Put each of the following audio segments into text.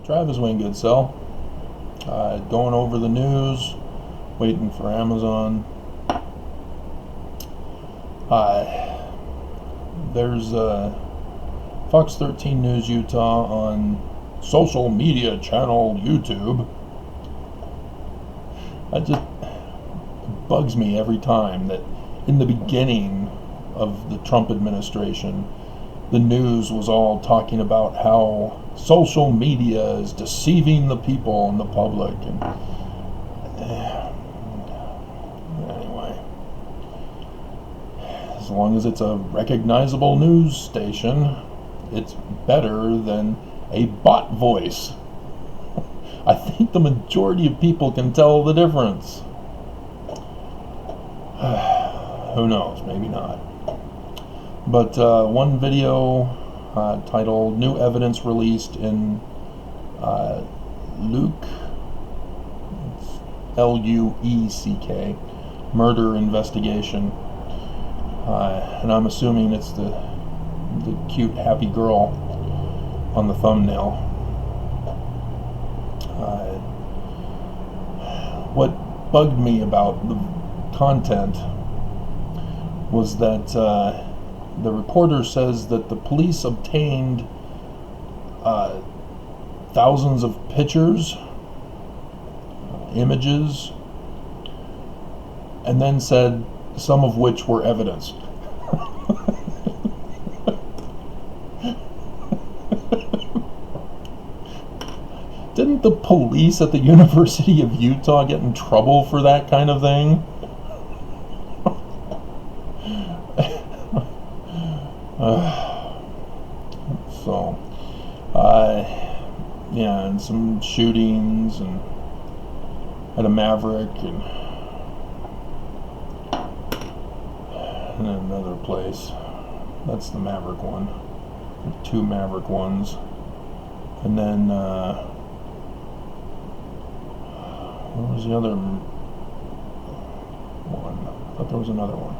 Travis Wayne Goodsell. Going over the news, waiting for Amazon. There's Fox 13 News Utah on social media channel YouTube. It just bugs me every time that in the beginning of the Trump administration, the news was all talking about how social media is deceiving the people and the public. And anyway, as long as it's a recognizable news station, it's better than a bot voice. I think the majority of people can tell the difference. Who knows? Maybe not. But one video titled "New Evidence Released in Luke," it's L-U-E-C-K, murder investigation, and I'm assuming it's the cute happy girl on the thumbnail. What bugged me about the content was that the reporter says that the police obtained thousands of pictures, images, and then said some of which were evidence. Didn't the police at the University of Utah get in trouble for that kind of thing? Yeah, and some shootings and at a Maverick and another place. That's the Maverick one. Two Maverick ones. And then where was the other one? I thought there was another one.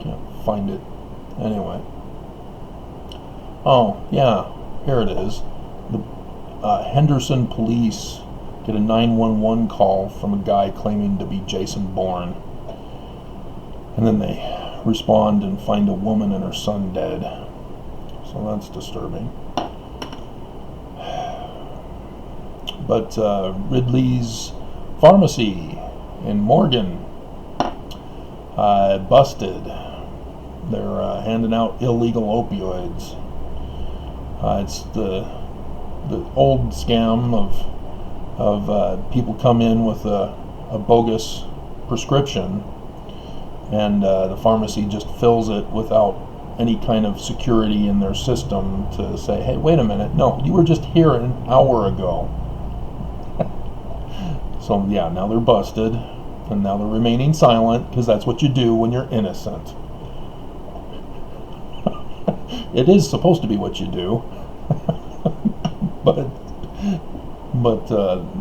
Can't find it. Anyway. Oh, yeah, here it is. The Henderson police get a 911 call from a guy claiming to be Jason Bourne. And then they respond and find a woman and her son dead. So that's disturbing. But Ridley's Pharmacy in Morgan busted. They're handing out illegal opioids. It's the old scam of people come in with a bogus prescription, and the pharmacy just fills it without any kind of security in their system to say, hey, wait a minute, no, you were just here an hour ago. So yeah, now they're busted, and now they're remaining silent, because that's what you do when you're innocent. It is supposed to be what you do. but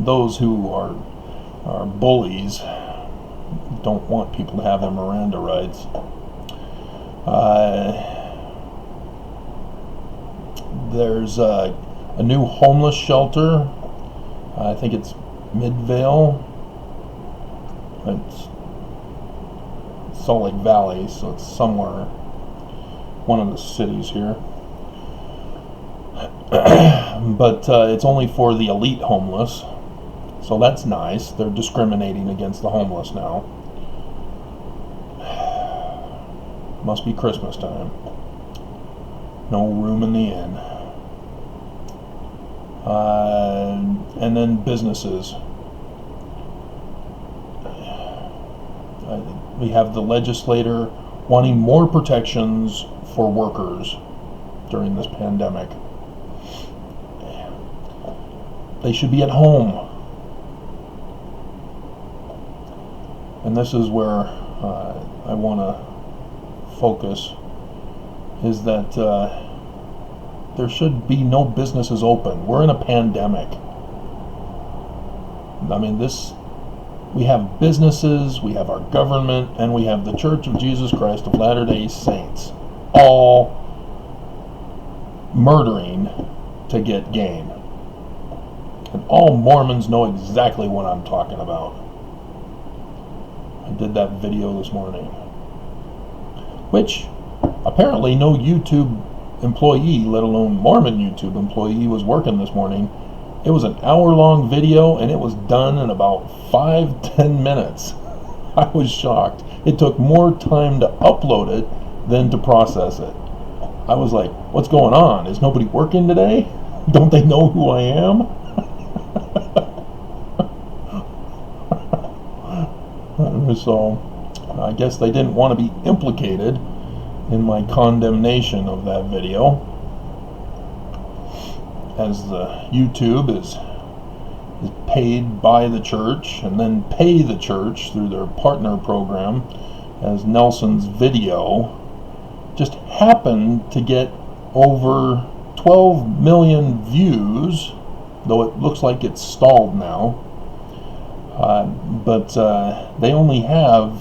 those who are bullies don't want people to have their Miranda rights. There's a new homeless shelter. I think it's Midvale. It's Salt Lake Valley, so it's somewhere, one of the cities here. But it's only for the elite homeless, so that's nice. They're discriminating against the homeless now. Must be Christmas time. No room in the inn. And then businesses. We have the legislator wanting more protections for workers during this pandemic. They should be at home. And this is where I want to focus, is that there should be no businesses open. We're in a pandemic. I mean, we have businesses, we have our government, and we have the Church of Jesus Christ of Latter-day Saints, all murdering to get gain. And all Mormons know exactly what I'm talking about. I did that video this morning, which apparently no YouTube employee, let alone Mormon YouTube employee, was working this morning. It was an hour-long video, and it was done in about 5-10 minutes. I was shocked. It took more time to upload it than to process it. I was like, what's going on? Is nobody working today? Don't they know who I am? So I guess they didn't want to be implicated in my condemnation of that video, as the YouTube is paid by the church and then pay the church through their partner program, as Nelson's video just happened to get over 12 million views, though it looks like it's stalled now. But they only have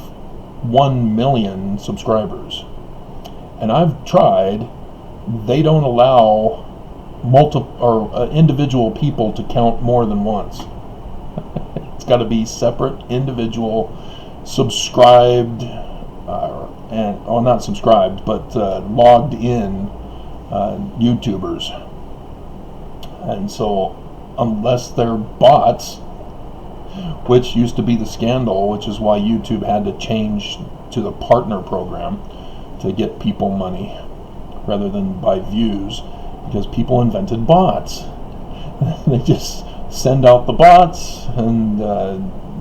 1 million subscribers. And I've tried. They don't allow individual people to count more than once. It's got to be separate, individual, subscribed, not subscribed, but logged in YouTubers. And so, unless they're bots, which used to be the scandal, which is why YouTube had to change to the partner program to get people money rather than by views, because people invented bots. They just send out the bots, and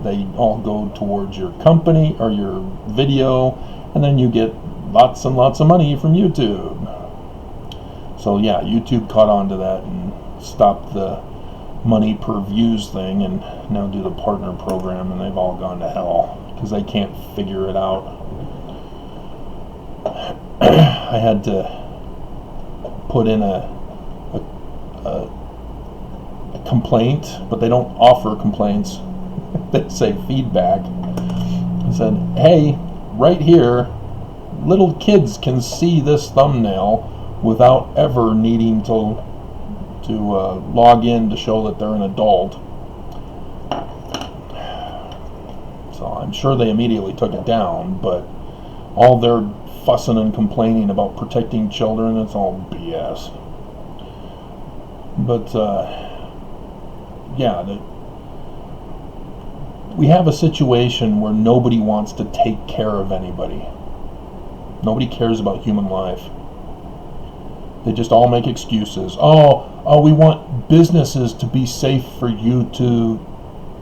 they all go towards your company or your video, and then you get lots and lots of money from YouTube. So yeah, YouTube caught on to that and stopped the money per views thing, and now do the partner program, and they've all gone to hell because they can't figure it out. I had to put in a complaint, but they don't offer complaints. They say feedback. I said, hey, right here, little kids can see this thumbnail without ever needing to log in to show that they're an adult. So I'm sure they immediately took it down, but all their fussing and complaining about protecting children, it's all BS. But yeah, we have a situation where nobody wants to take care of anybody. Nobody cares about human life. They just all make excuses. Oh, we want businesses to be safe for you to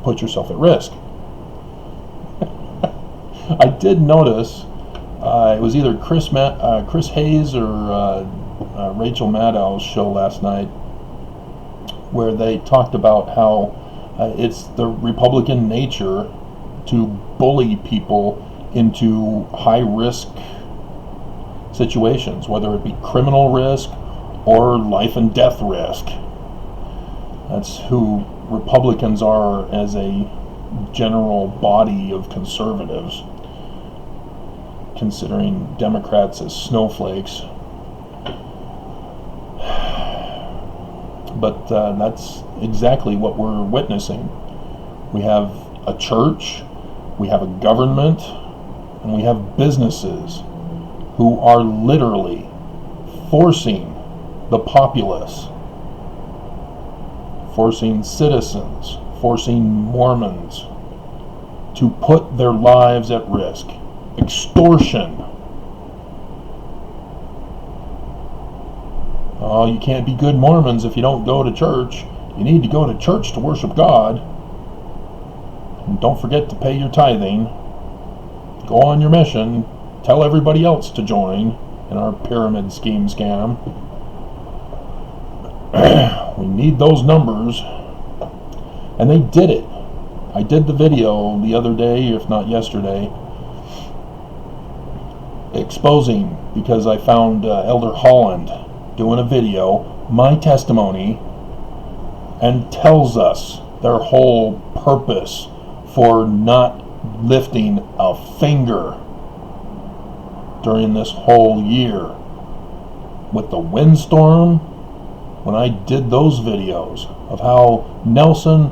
put yourself at risk. I did notice, it was either Chris Hayes or Rachel Maddow's show last night, where they talked about how it's the Republican nature to bully people into high-risk situations, whether it be criminal risk or life and death risk. That's who Republicans are as a general body of conservatives, considering Democrats as snowflakes. But that's exactly what we're witnessing. We have a church, we have a government, and we have businesses who are literally forcing the populace, forcing citizens, forcing Mormons to put their lives at risk. Extortion. Oh, you can't be good Mormons if you don't go to church. You need to go to church to worship God. And don't forget to pay your tithing. Go on your mission. Tell everybody else to join in our pyramid scheme scam. We need those numbers. And they did it. I did the video the other day, if not yesterday, exposing, because I found Elder Holland doing a video, my testimony, and tells us their whole purpose for not lifting a finger during this whole year. With the windstorm, when I did those videos of how Nelson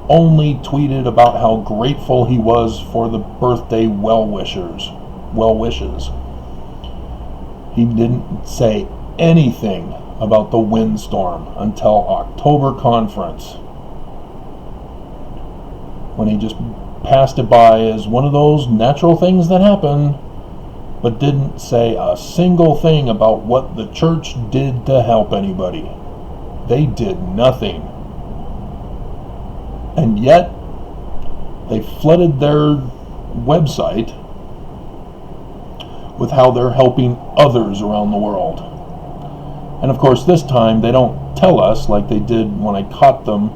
only tweeted about how grateful he was for the birthday well wishes. He didn't say anything about the windstorm until October conference, when he just passed it by as one of those natural things that happen, but didn't say a single thing about what the church did to help anybody. They did nothing. And yet, they flooded their website with how they're helping others around the world. And of course, this time they don't tell us, like they did when I caught them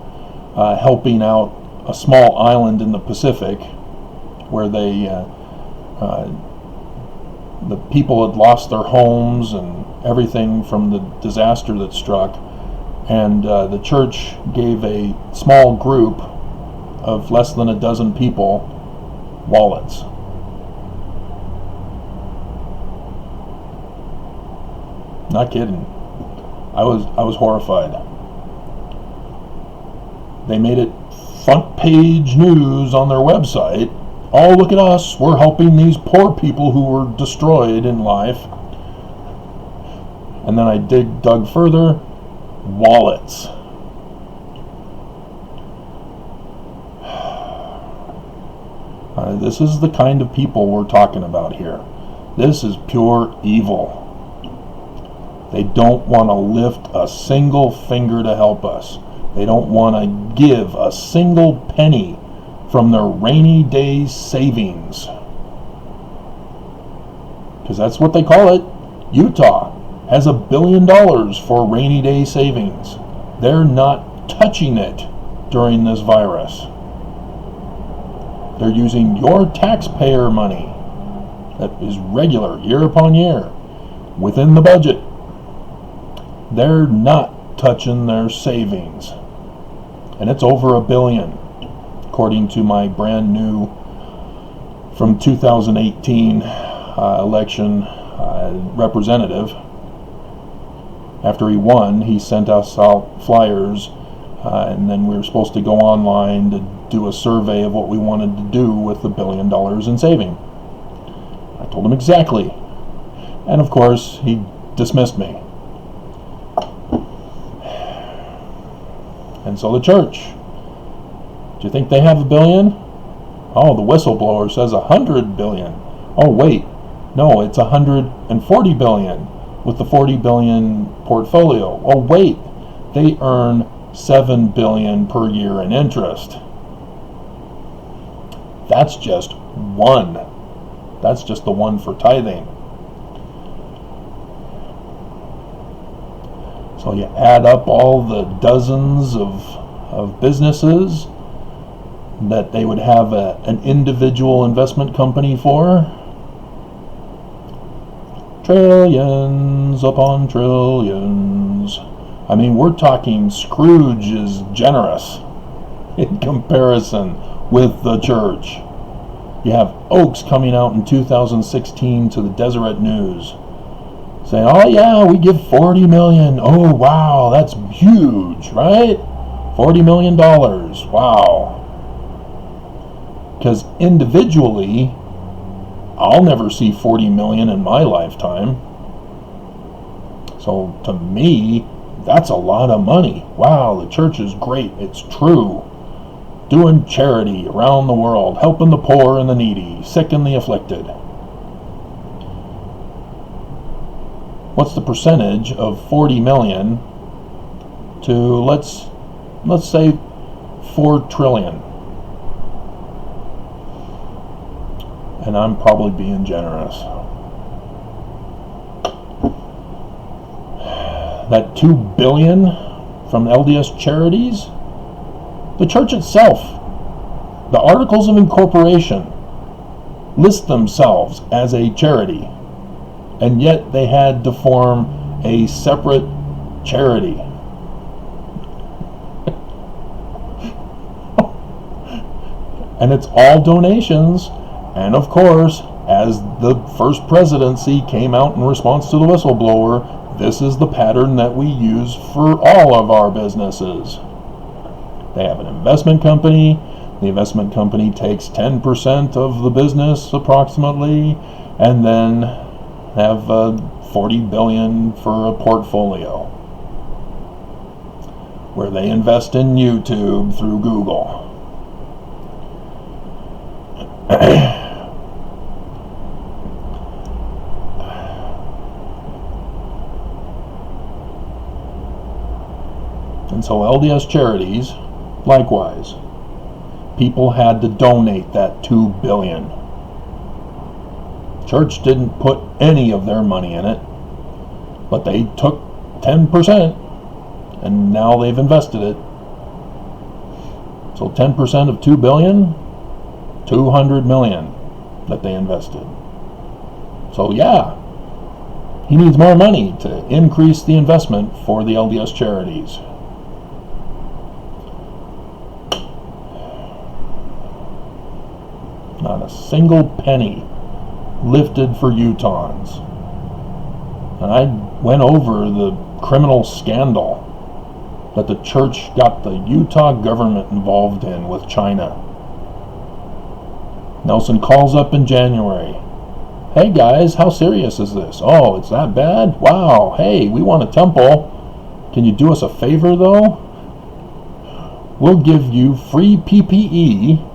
helping out a small island in the Pacific, where the people had lost their homes and everything from the disaster that struck, and the church gave a small group of less than a dozen people wallets. Not kidding. I was horrified. They made it front page news on their website. Oh, look at us, we're helping these poor people who were destroyed in life. And then I dug further. Wallets. This is the kind of people we're talking about here. This is pure evil. They don't want to lift a single finger to help us. They don't want to give a single penny from their rainy day savings. Because that's what they call it. Utah has $1 billion for rainy day savings. They're not touching it during this virus. They're using your taxpayer money that is regular year upon year within the budget. They're not touching their savings. And it's over $1 billion, according to my brand new from 2018 election representative. After he won, he sent us out flyers, and then we were supposed to go online to do a survey of what we wanted to do with the $1 billion in saving. I told him exactly. And of course, he dismissed me. And so the church. Do you think they have $1 billion? Oh, the whistleblower says $100 billion. Oh, wait. No, it's $140 billion with the $40 billion portfolio. Oh, wait. They earn $7 billion per year in interest. That's just one. That's just the one for tithing. So you add up all the dozens of businesses that they would have an individual investment company for. Trillions upon trillions. I mean, we're talking Scrooge is generous in comparison with the church. You have Oaks coming out in 2016 to the Deseret News saying, oh yeah, we give $40 million. Oh wow, that's huge, right? $40 million. Wow. Because individually, I'll never see $40 million in my lifetime. So to me, that's a lot of money. Wow, the church is great. It's true. Doing charity around the world, helping the poor and the needy, sick and the afflicted. What's the percentage of 40 million to, let's say, 4 trillion? And I'm probably being generous. That $2 billion from LDS Charities, the church itself, the Articles of Incorporation list themselves as a charity, and yet they had to form a separate charity. And it's all donations. And of course, as the first presidency came out in response to the whistleblower, this is the pattern that we use for all of our businesses. They have an investment company. The investment company takes 10% of the business approximately, and then have $40 billion for a portfolio where they invest in YouTube through Google. And so LDS Charities, likewise, people had to donate that $2 billion. Church didn't put any of their money in it, but they took 10%, and now they've invested it. So 10% of $2 billion, $200 million that they invested. So yeah, he needs more money to increase the investment for the LDS Charities. Not a single penny lifted for Utahns. And I went over the criminal scandal that the church got the Utah government involved in with China. Nelson calls up in January. Hey guys, how serious is this? Oh, it's that bad? Wow, hey, we want a temple. Can you do us a favor though? We'll give you free PPE,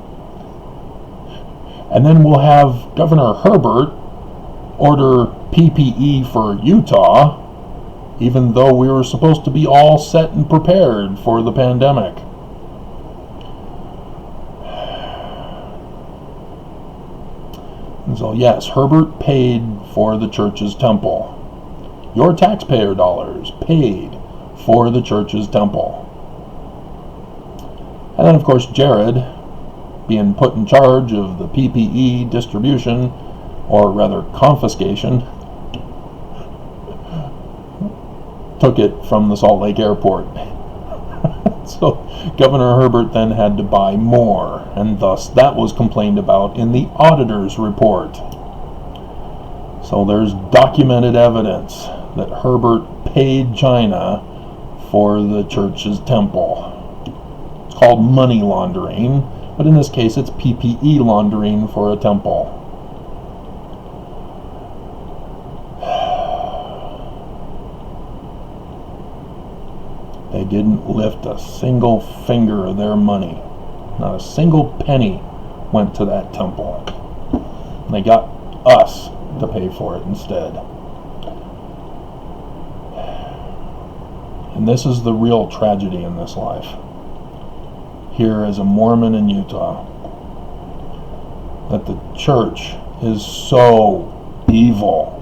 and then we'll have Governor Herbert order PPE for Utah, even though we were supposed to be all set and prepared for the pandemic. And so yes, Herbert paid for the church's temple. Your taxpayer dollars paid for the church's temple. And then of course Jared, being put in charge of the PPE distribution, or rather confiscation, took it from the Salt Lake airport. So Governor Herbert then had to buy more, and thus that was complained about in the auditor's report. So there's documented evidence that Herbert paid China for the church's temple. It's called money laundering, but in this case it's PPE laundering for a temple. They didn't lift a single finger of their money. Not a single penny went to that temple. And they got us to pay for it instead. And this is the real tragedy in this life. Here as a Mormon in Utah, that the church is so evil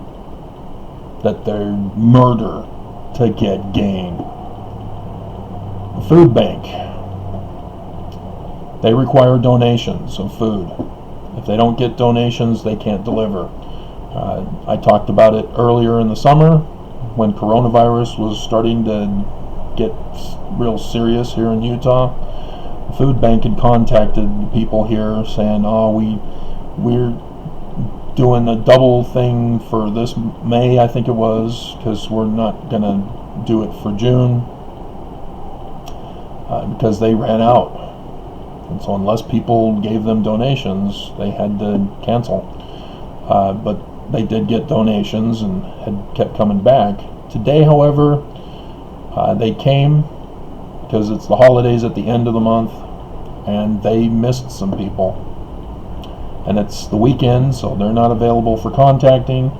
that they murder to get gain. The food bank, they require donations of food. If they don't get donations, they can't deliver. I talked about it earlier in the summer when coronavirus was starting to get real serious here in Utah. The food bank had contacted people here saying, oh, we're doing a double thing for this May, I think it was, because we're not going to do it for June. Because they ran out. And so unless people gave them donations, they had to cancel. But they did get donations and had kept coming back. Today, however, they came because it's the holidays at the end of the month, and they missed some people. And it's the weekend, so they're not available for contacting.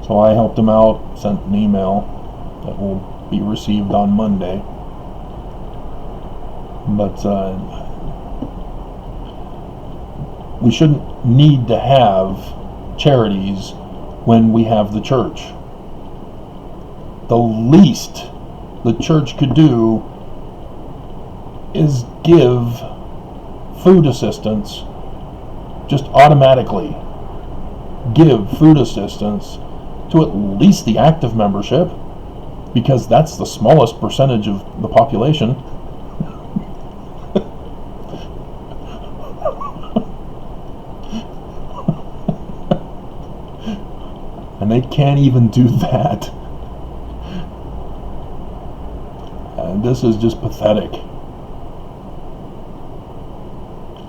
So I helped them out, sent an email that will be received on Monday. But we shouldn't need to have charities when we have the church. The least the church could do is give food assistance, just automatically give food assistance to at least the active membership, because that's the smallest percentage of the population. And they can't even do that. This is just pathetic.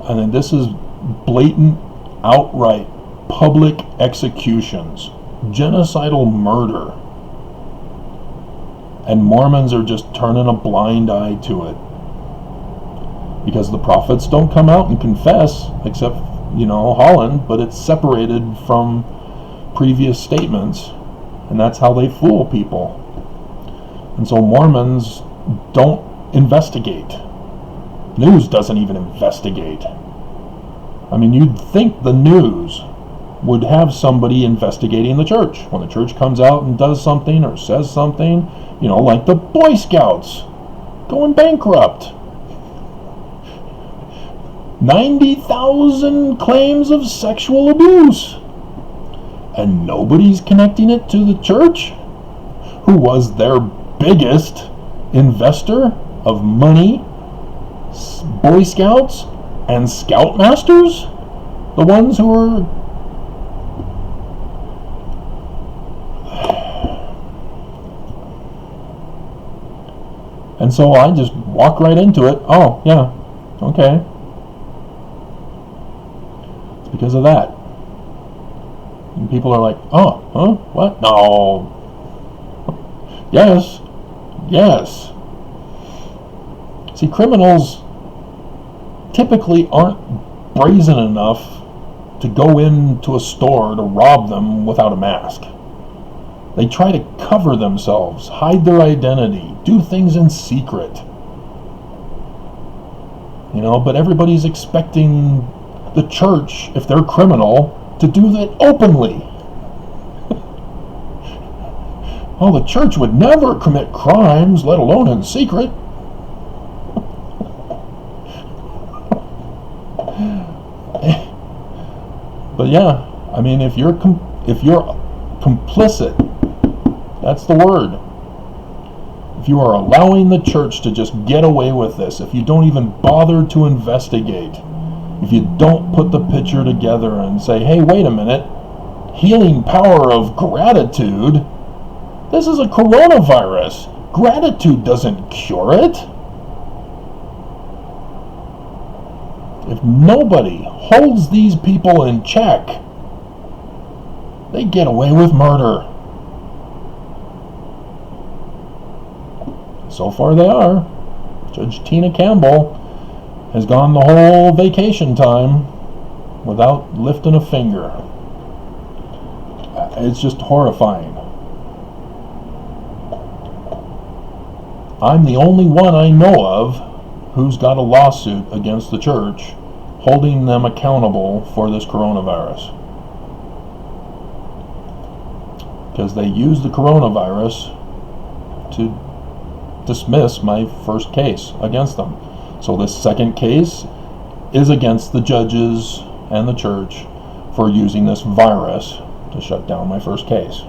I mean, this is blatant, outright, public executions, genocidal murder. And Mormons are just turning a blind eye to it. Because the prophets don't come out and confess, except, Holland, but it's separated from previous statements, and that's how they fool people. And so Mormons don't investigate. News doesn't even investigate. I mean, you'd think the news would have somebody investigating the church. When the church comes out and does something or says something, like the Boy Scouts going bankrupt. 90,000 claims of sexual abuse. And nobody's connecting it to the church, who was their biggest investor of money. Boy Scouts and Scoutmasters, the ones who are and so I just walk right into it. Oh yeah, okay, it's because of that. And people are like, oh, huh, what? No. Yes. See, criminals typically aren't brazen enough to go into a store to rob them without a mask. They try to cover themselves, hide their identity, do things in secret. But everybody's expecting the church, if they're criminal, to do that openly. Oh, the church would never commit crimes, let alone in secret. But yeah, I mean, if you're complicit, that's the word. If you are allowing the church to just get away with this, if you don't even bother to investigate, if you don't put the picture together and say, hey, wait a minute, healing power of gratitude, this is a coronavirus. Gratitude doesn't cure it. If nobody holds these people in check, they get away with murder. So far they are. Judge Tina Campbell has gone the whole vacation time without lifting a finger. It's just horrifying. I'm the only one I know of who's got a lawsuit against the church holding them accountable for this coronavirus. Because they used the coronavirus to dismiss my first case against them. So this second case is against the judges and the church for using this virus to shut down my first case.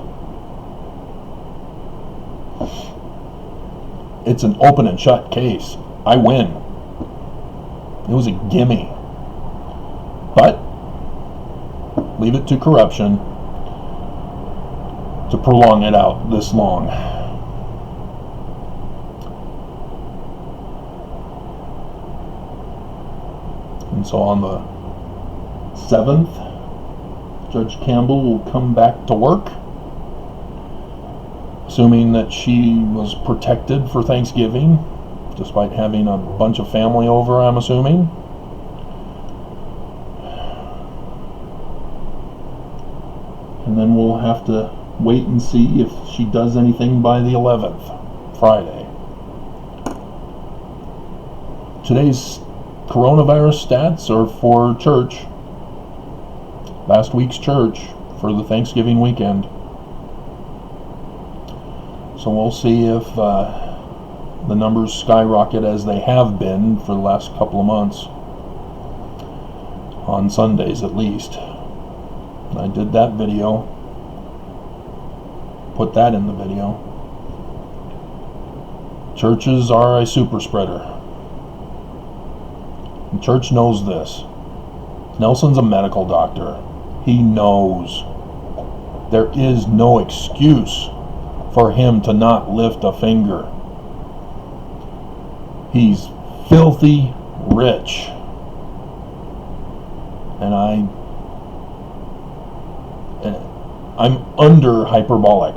It's an open and shut case. I win. It was a gimme. But leave it to corruption to prolong it out this long. And so on the 7th, Judge Campbell will come back to work, assuming that she was protected for Thanksgiving, despite having a bunch of family over, I'm assuming. And then we'll have to wait and see if she does anything by the 11th, Friday. Today's coronavirus stats are for church, last week's church for the Thanksgiving weekend. So we'll see if the numbers skyrocket as they have been for the last couple of months, on Sundays at least. I did that video, put that in the video. Churches are a super spreader. The church knows this. Nelson's a medical doctor. He knows. There is no excuse for him to not lift a finger. He's filthy rich. And I'm under hyperbolic.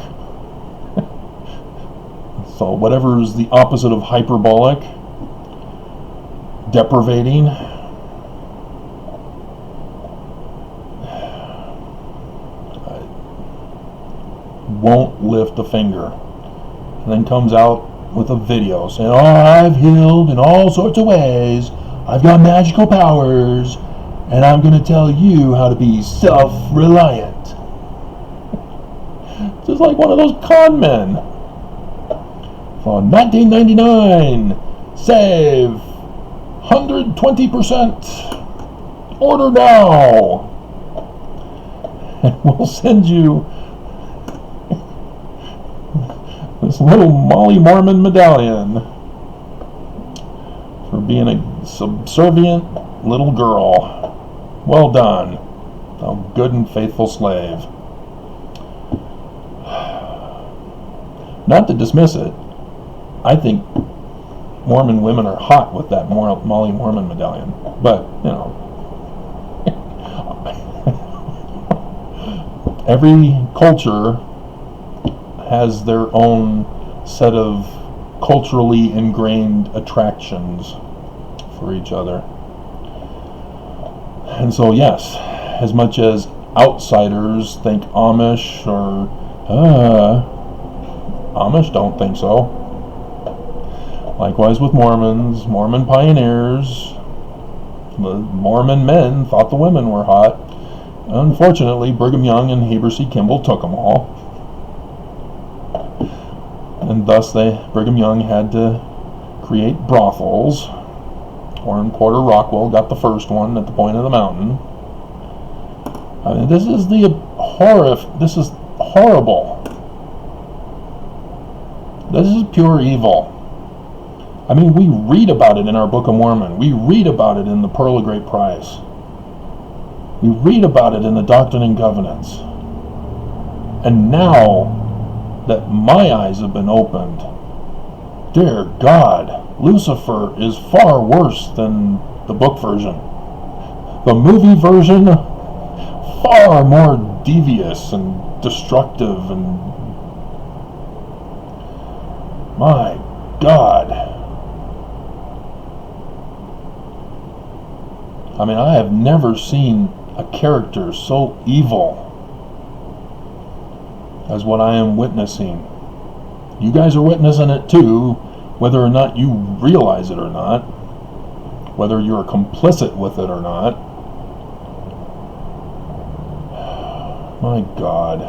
So whatever is the opposite of hyperbolic, deprivating, won't lift a finger. And then comes out with a video saying, oh, I've healed in all sorts of ways. I've got magical powers. And I'm going to tell you how to be self-reliant. Just like one of those con men. For $19.99, save 120%. Order now. And we'll send you this little Molly Mormon medallion for being a subservient little girl. Well done, a good and faithful slave. Not to dismiss it, I think Mormon women are hot with that Molly Mormon medallion. But, you know, every culture has their own set of culturally ingrained attractions for each other. And so, yes, as much as outsiders think Amish or Amish don't think so. Likewise with Mormons, Mormon pioneers, the Mormon men thought the women were hot. Unfortunately, Brigham Young and Heber C. Kimball took them all. And thus Brigham Young had to create brothels. Warren Porter Rockwell got the first one at the point of the mountain. I mean, this is horrible. This is pure evil. I mean, we read about it in our Book of Mormon. We read about it in the Pearl of Great Price. We read about it in the Doctrine and Covenants. And now that my eyes have been opened, dear God, Lucifer is far worse than the book version. The movie version, far more devious and destructive, and my God. I mean, I have never seen a character so evil as what I am witnessing. You guys are witnessing it too, whether or not you realize it or not, whether you're complicit with it or not. My God.